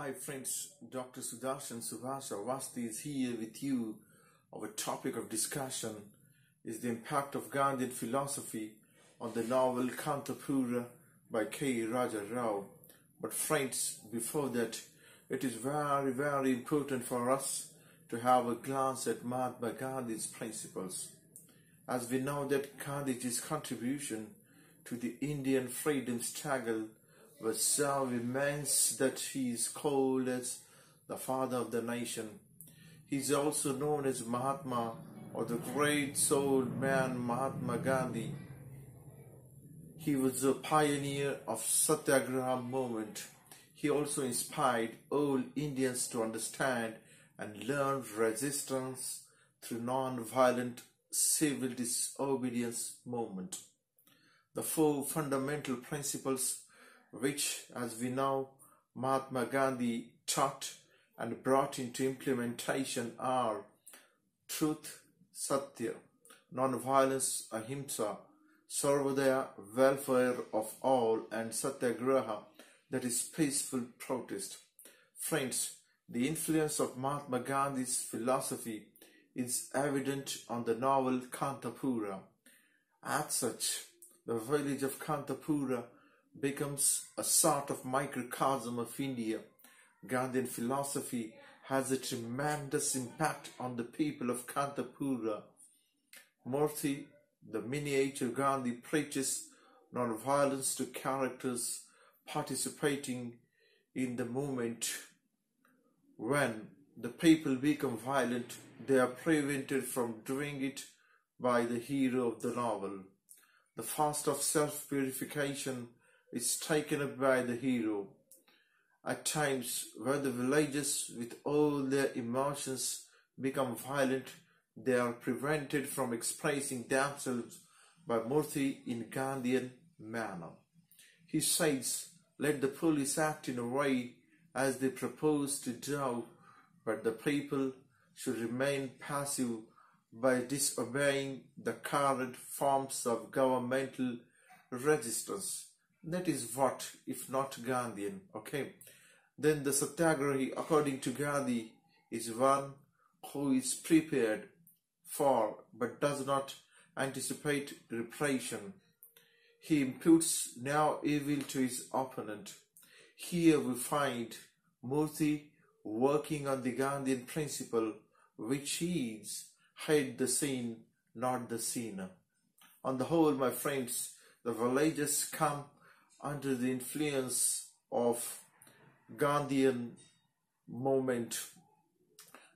Hi friends, Dr. Sudarshan Subhash Awasthi is here with you. Our topic of discussion is the impact of Gandhian philosophy on the novel Kanthapura by K. Raja Rao. But friends, before that, it is very important for us to have a glance at Mahatma Gandhi's principles. As we know that Gandhiji's contribution to the Indian freedom struggle was so immense that he is called as the father of the nation. He is also known as Mahatma, or the great souled man Mahatma Gandhi. He was a pioneer of Satyagraha movement. He also inspired all Indians to understand and learn resistance through non-violent civil disobedience movement. The four fundamental principles which, as we know, Mahatma Gandhi taught and brought into implementation are truth, satya, non-violence, ahimsa, sarvodaya, welfare of all, and satyagraha, that is peaceful protest. Friends, the influence of Mahatma Gandhi's philosophy is evident on the novel Kanthapura. As such, the village of Kanthapura becomes a sort of microcosm of India. Gandhian philosophy has a tremendous impact on the people of Kanthapura. Murti, the miniature Gandhi, preaches non-violence to characters participating in the movement. When the people become violent, they are prevented from doing it by the hero of the novel. The fast of self-purification is taken up by the hero. At times, where the villagers with all their emotions become violent, they are prevented from expressing themselves by Murti in Gandhian manner. He says, let the police act in a way as they propose to do, but the people should remain passive by disobeying the current forms of governmental resistance. That is what, if not Gandhian, okay? Then the Satyagrahi, according to Gandhi, is one who is prepared for but does not anticipate repression. He imputes no evil to his opponent. Here we find Murti working on the Gandhian principle, which is hide the scene, not the sinner. On the whole, my friends, the villagers come under the influence of Gandhian Moment.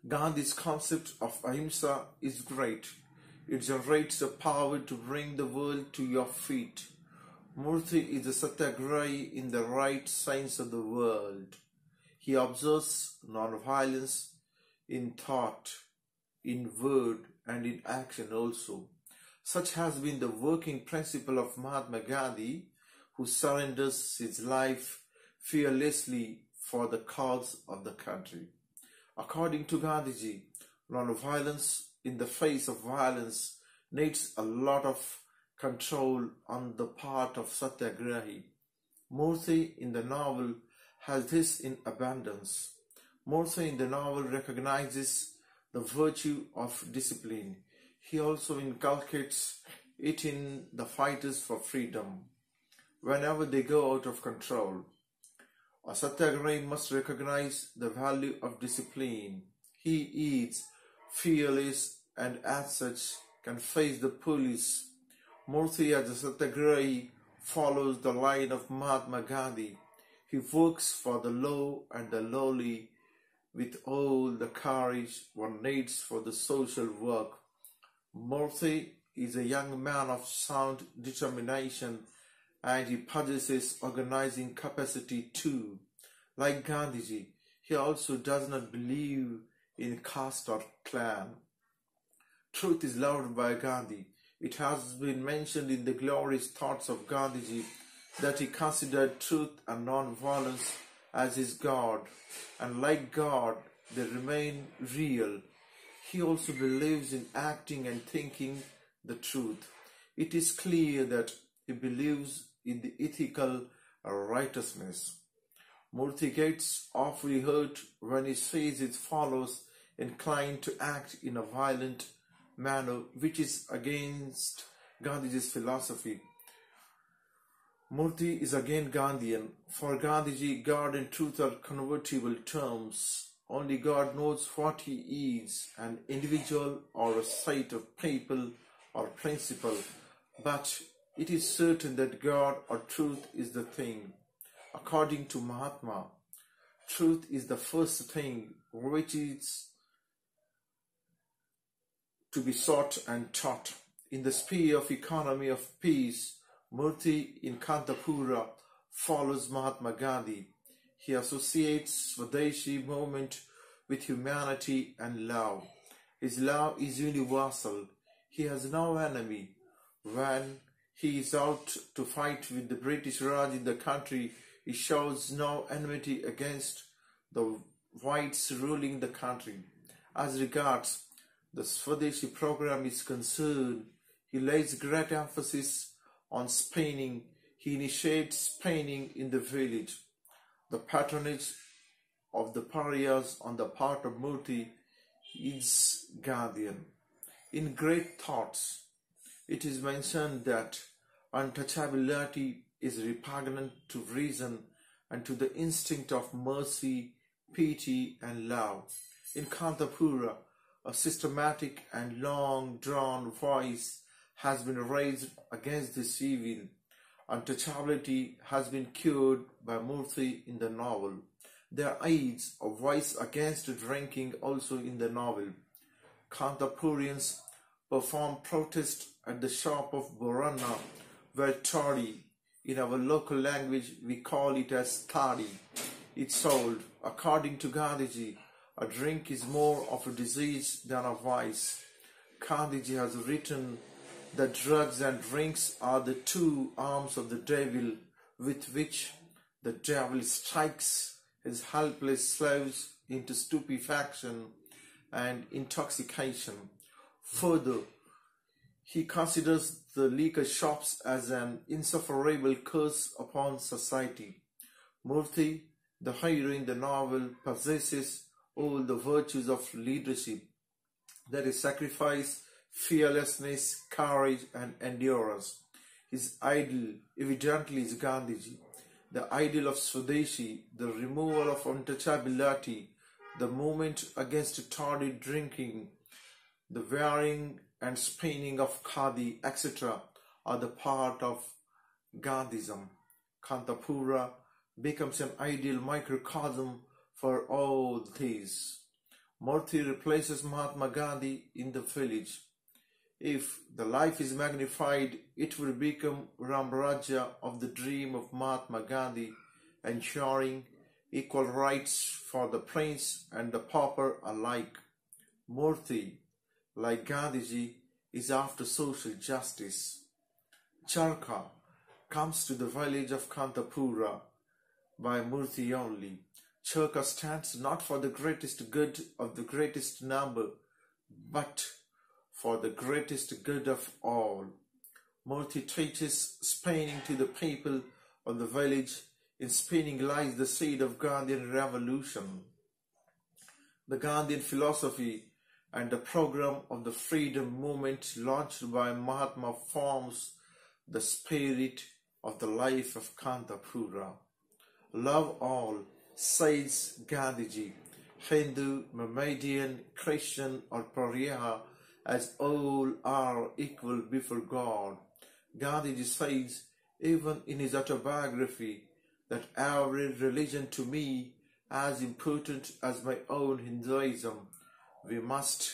Gandhi's concept of ahimsa is great. It generates the power to bring the world to your feet. Murti is a satyagrahi in the right sense of the word. He observes non-violence in thought, in word, and in action also. Such has been the working principle of Mahatma Gandhi, who surrenders his life fearlessly for the cause of the country. According to Gandhiji, non-violence in the face of violence needs a lot of control on the part of Satyagrahi. Murti in the novel has this in abundance. Murti in the novel recognizes the virtue of discipline. He also inculcates it in the fighters for freedom. Whenever they go out of control, a Satyagrahi must recognize the value of discipline. He is fearless and as such can face the police. Murti as a Satyagrahi follows the line of Mahatma Gandhi. He works for the low and the lowly with all the courage one needs for the social work. Murti is a young man of sound determination, and he possesses organizing capacity too. Like Gandhiji, he also does not believe in caste or clan. Truth is loved by Gandhi. It has been mentioned in the glorious thoughts of Gandhiji that he considered truth and non-violence as his God, and like God, they remain real. He also believes in acting and thinking the truth. It is clear that he believes in the ethical righteousness. Murti gets awfully hurt when he sees his followers inclined to act in a violent manner, which is against Gandhiji's philosophy. Murti is again Gandhian. For Gandhiji, God and truth are convertible terms. Only God knows what he is, an individual or a set of people or principle. But it is certain that God or truth is the thing. According to Mahatma, truth is the first thing which is to be sought and taught. In the sphere of economy of peace, Murti in Kanthapura follows Mahatma Gandhi. He associates Swadeshi movement with humanity and love. His love is universal. He has no enemy. When he is out to fight with the British Raj in the country, he shows no enmity against the whites ruling the country. As regards the Swadeshi program is concerned, he lays great emphasis on spinning. He initiates spinning in the village. The patronage of the pariahs on the part of Murti is Gandhian. In Great Thoughts, it is mentioned that untouchability is repugnant to reason and to the instinct of mercy, pity, and love. In Kanthapura, a systematic and long-drawn voice has been raised against this evil. Untouchability has been cured by Murti in the novel. There is a voice against drinking also in the novel. Kanthapurians perform protest at the shop of Borana, where toddy, in our local language we call it as thadi, is sold. According to Gandhiji, a drink is more of a disease than a vice. Gandhiji has written that drugs and drinks are the two arms of the devil with which the devil strikes his helpless slaves into stupefaction and intoxication. Further, he considers the liquor shops as an insufferable curse upon society. Murti, the hero in the novel, possesses all the virtues of leadership, that is sacrifice, fearlessness, courage, and endurance. His ideal evidently is Gandhiji, the ideal of Swadeshi, the removal of untouchability, the movement against toddy drinking, the wearing and spinning of khadi, etc. are the part of Gandhism. Kanthapura becomes an ideal microcosm for all these. Murti replaces Mahatma Gandhi in the village. If the life is magnified, it will become Ramrajya of the dream of Mahatma Gandhi, ensuring equal rights for the prince and the pauper alike. Murti, like Gandhiji, is after social justice. Charka comes to the village of Kanthapura by Murti only. Charka stands not for the greatest good of the greatest number, but for the greatest good of all. Murti teaches spinning to the people of the village. In spinning lies the seed of Gandhian revolution. The Gandhian philosophy and the program of the freedom movement launched by Mahatma forms the spirit of the life of Kanthapura. Love all, says Gandhiji, Hindu, Mohammedan, Christian or Pariah, as all are equal before God. Gandhiji says, even in his autobiography, that every religion to me as important as my own Hinduism. We must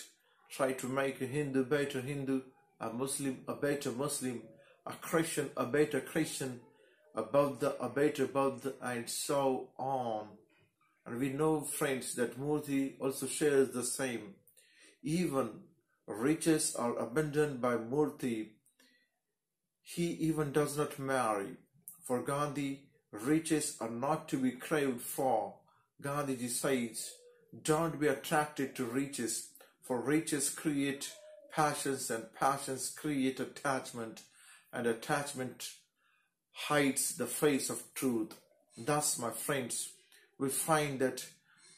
try to make a Hindu better Hindu, a Muslim a better Muslim, a Christian a better Christian, a Buddha a better Buddha, and so on. And we know, friends, that Murti also shares the same. Even riches are abundant by Murti. He even does not marry. For Gandhi, riches are not to be craved for. Gandhiji says, don't be attracted to riches, for riches create passions, and passions create attachment, and attachment hides the face of truth. Thus, my friends, we find that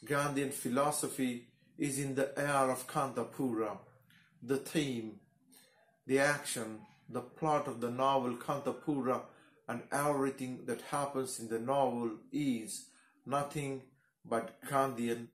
Gandhian philosophy is in the air of Kanthapura. The theme, the action, the plot of the novel Kanthapura and everything that happens in the novel is nothing but Gandhian